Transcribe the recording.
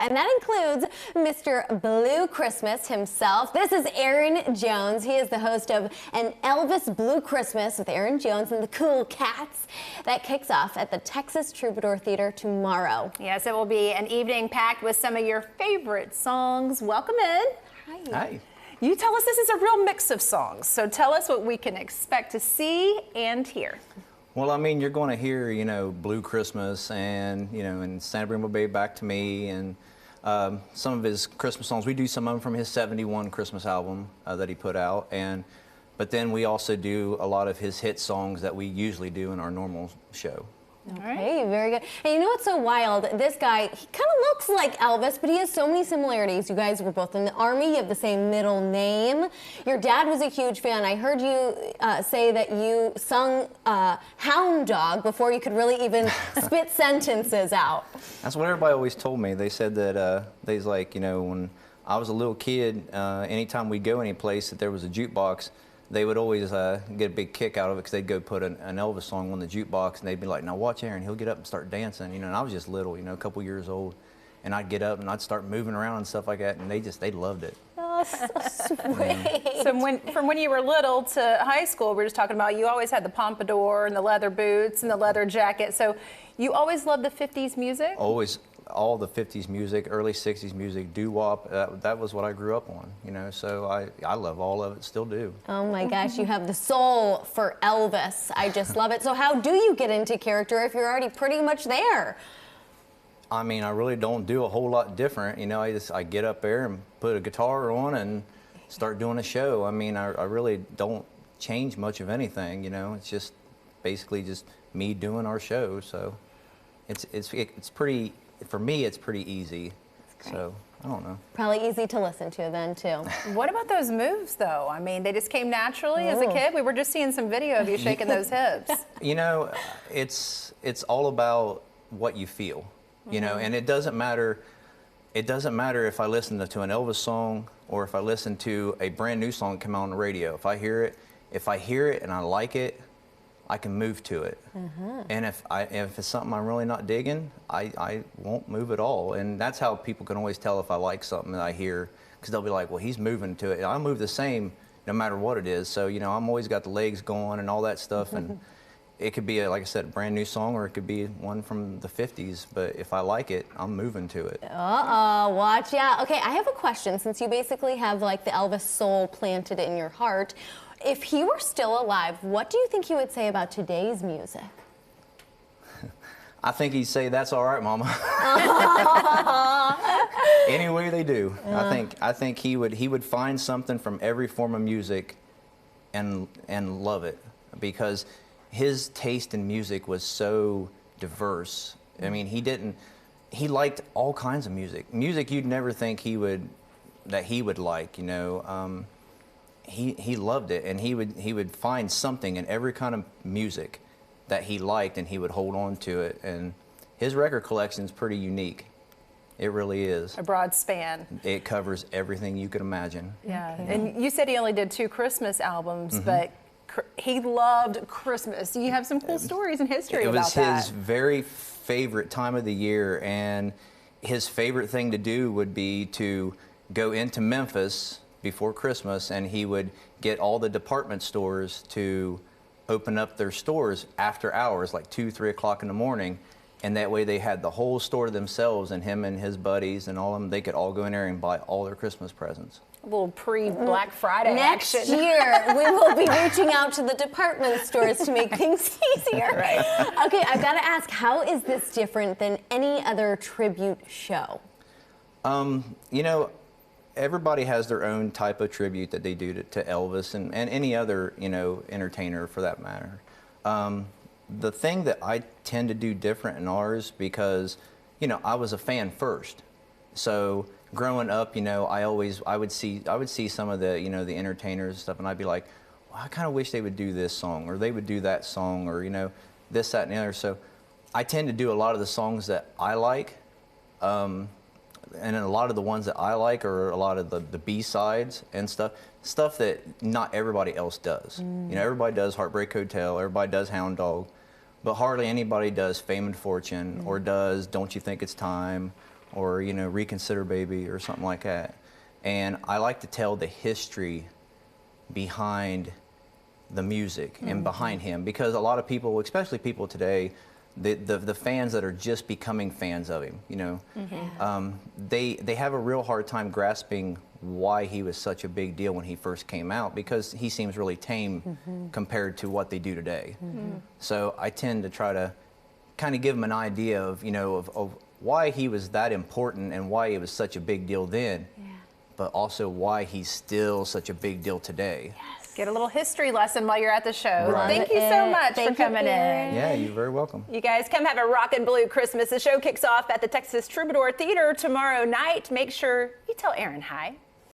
And that includes Mr. Blue Christmas himself. This is Aron Jones. He is the host of an Elvis Blue Christmas with Aron Jones and the Kool Cats. That kicks off at the Texas Troubadour Theater tomorrow. Yes, it will be an evening packed with some of your favorite songs. Welcome in. Hi. Hi. You tell us this is a real mix of songs, so tell us what we can expect to see and hear. Well, I mean, you're going to hear, Blue Christmas and, and Santa Bring My Baby Back to Me and some of his Christmas songs. We do some of them from his 71 Christmas album that he put out. But then we also do a lot of his hit songs that we usually do in our normal show. Okay, very good. And you know what's so wild? This guy, he kind of looks like Elvis, but he has so many similarities. You guys were both in the Army. You have the same middle name. Your dad was a huge fan. I heard you say that you sung Hound Dog before you could really even spit sentences out. That's what everybody always told me. They said that, they's like, when I was a little kid, anytime we'd go any place that there was a jukebox, they would always get a big kick out of it because they'd go put an Elvis song on the jukebox and they'd be like, now watch Aron, he'll get up and start dancing, and I was just little, a couple years old, and I'd get up and I'd start moving around and stuff like that, and they loved it. Oh, so sweet. So from when you were little to high school, we were just talking about, you always had the pompadour and the leather boots and the leather jacket, so you always loved the 50s music? Always. All the 50s music, early 60s music, doo-wop, that was what I grew up on, so I love all of it, still do. Oh my gosh, you have the soul for Elvis. I just love it. So how do you get into character if you're already pretty much there? I mean, I really don't do a whole lot different, I get up there and put a guitar on and start doing a show. I mean, I really don't change much of anything, it's just basically just me doing our show, so it's pretty. For me, it's pretty easy, so I don't know. Probably easy to listen to then, too. What about those moves, though? I mean, they just came naturally as a kid. We were just seeing some video of you shaking those hips. It's all about what you feel, and it doesn't matter if I listen to an Elvis song or if I listen to a brand new song come out on the radio. If I hear it and I like it, I can move to it. And if it's something I'm really not digging, I won't move at all. And that's how people can always tell if I like something that I hear, because they'll be like, well, he's moving to it. And I move the same no matter what it is. So, I'm always got the legs going and all that stuff. And it could be, like I said, a brand new song, or it could be one from the 50s. But if I like it, I'm moving to it. Uh-oh, watch out. Okay, I have a question. Since you basically have like the Elvis soul planted in your heart, if he were still alive, what do you think he would say about today's music? I think he'd say, "That's all right, Mama." Any way they do. I think he would find something from every form of music and love it, because his taste in music was so diverse. I mean, he liked all kinds of music. Music you'd never think he would like, He loved it, and he would find something in every kind of music that he liked, and he would hold on to it. And his record collection is pretty unique. It really is. A broad span. It covers everything you could imagine. Yeah, and you said he only did 2 Christmas albums, but he loved Christmas. You have some cool stories and history about that. It was his very favorite time of the year, and his favorite thing to do would be to go into Memphis before Christmas, and he would get all the department stores to open up their stores after hours, like 2, 3 o'clock in the morning, and that way they had the whole store to themselves, and him and his buddies and all of them, they could all go in there and buy all their Christmas presents. A little pre-Black Friday Next action. year, we will be reaching out to the department stores to make things easier. Right. Okay, I've got to ask, how is this different than any other tribute show? Everybody has their own type of tribute that they do to Elvis and any other, entertainer for that matter. The thing that I tend to do different in ours, because, I was a fan first. So growing up, I would see some of the, the entertainers and stuff, and I'd be like, well, I kind of wish they would do this song, or they would do that song, or, this, that, and the other. So I tend to do a lot of the songs that I like. And a lot of the ones that I like are a lot of the B-sides and stuff that not everybody else does. Everybody does Heartbreak Hotel, everybody does Hound Dog, but hardly anybody does Fame and Fortune or does Don't You Think It's Time or you know, Reconsider Baby or something like that. And I like to tell the history behind the music and behind him, because a lot of people, especially people today, the fans that are just becoming fans of him, you know, they have a real hard time grasping why he was such a big deal when he first came out, because he seems really tame compared to what they do today. So I tend to try to kind of give them an idea of, you know, of why he was that important and why he was such a big deal then, but also why he's still such a big deal today. Get a little history lesson while you're at the show. Right. Thank you so much for coming in. Yeah, you're very welcome. You guys come have a rock and blue Christmas. The show kicks off at the Texas Troubadour Theater tomorrow night. Make sure you tell Aron hi.